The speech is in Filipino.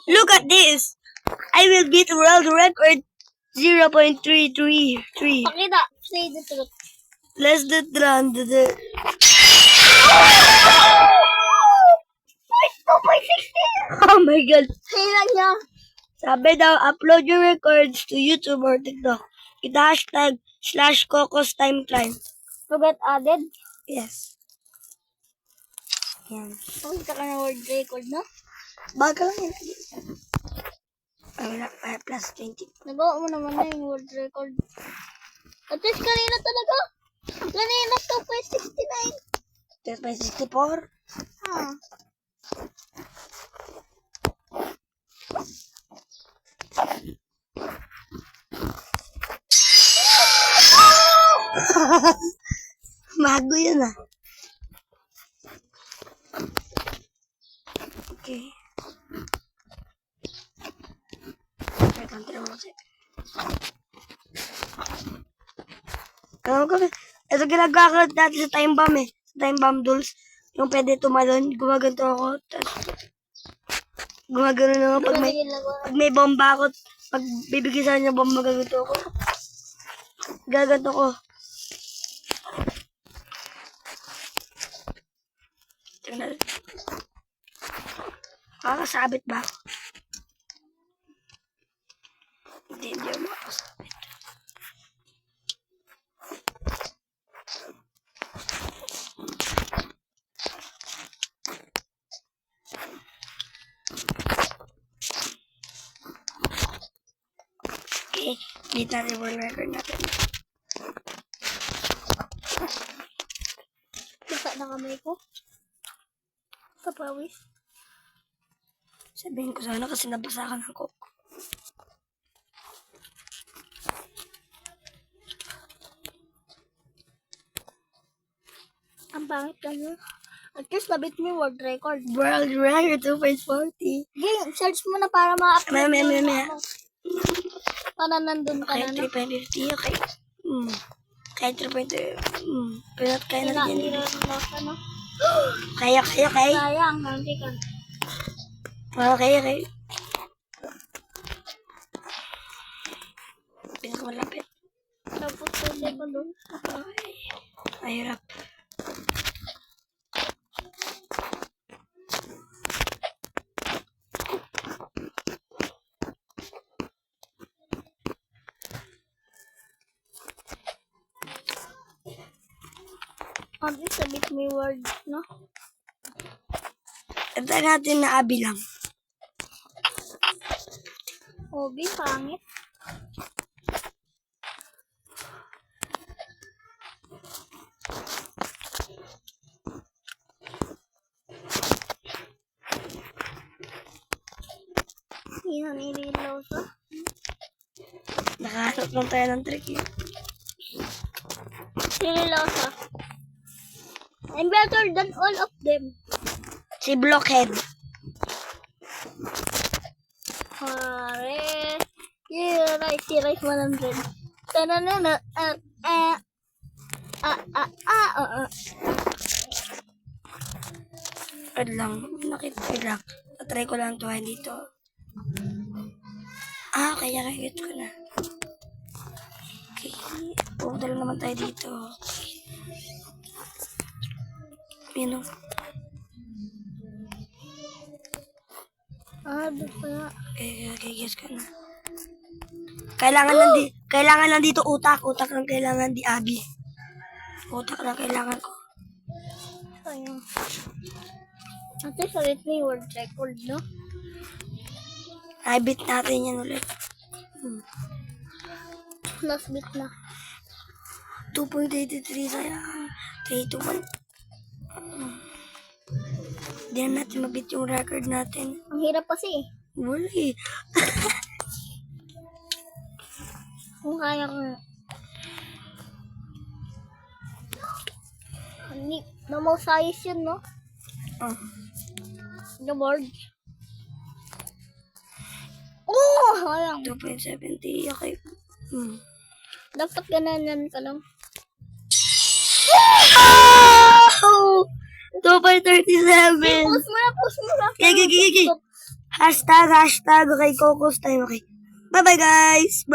Look at this. I will beat world record 0.333. Pakita. Say the truth. Less than 300. 2.16. Oh my God. Kailan niya? Sabi daw, upload your records to YouTube or TikTok. With hashtag /CocosTimeTime. Forgot added. Yes. Yan. Pakita ka na world record, no? Bagal lang yan. Wala pa, plus 20. Nagawa mo naman na yung world record. At least kanina talaga. Kanina 2.69. 3.64. Ah. Mago yun ah. Okay. Wait, antay mo kasi. Alam ko, ito ginagawa ko dati sa time bomb eh. Sa time bomb duels. Yung pwede tumalon, gumaganto ako. Tapos, gumagano naman pag may bomba ako. Pag bibigay sa kanya bomba, gaganto ako. Gaganto ko. Tingnan. Makakasabit ba ako? Hindi ako makakasabit. Okay, dito natin world record natin. Basa na kamay ko. Sa pawis. Sabihin ko sana kasi nabasa ka ng coke. Ang pangit ka nyo. At least nabit mo yung world record. World record 2.40. Game, search mo na para ma-upload Maya. yung ano. Para nandun ka Okay, na, no? 3.50. Okay. Kaya 3.50. Kaya natin yan. Ano? Kaya. Sayang, hindi ka. Okay. Pinakamalapit. Tapos pwede ko doon. Okay. Mahirap. At least nabit mo yung word, no? Ito natin na abi lang. Obi, pangit. Hindi na nililaw sa. Nakahanap lang tayo ng trick eh. Nililaw sa. I'm better than all of them. Si Blockhead. Pare. Yeah, right. Si Rice 100. Tananana. Wait lang. Wait lang. Tatry ko lang ito dito. Kaya get ko na. Okay. Pupunta lang naman tayo dito. Okay. Yun o. Doon pala. Okay, guess ko na. Kailangan lang dito utak. Utak lang kailangan di abi. Utak lang kailangan ko. Sayang. Ate, salit na yung world record, no? Ay, beat natin yan ulit. Last bit na. 2.83 sayang. 3, 2, 1. Hindi na natin mabit yung record natin. Ang hirap kasi eh. Wala eh. Kung kaya ko. Hindi. No more size yun, no? The board. Oh! Sayang. 2.70. Okay. Dapat gananan ka lang. Oh! 2.37. Post mo na. Gigi. Hashtag, okay, Coco's time, okay. Bye-bye, guys!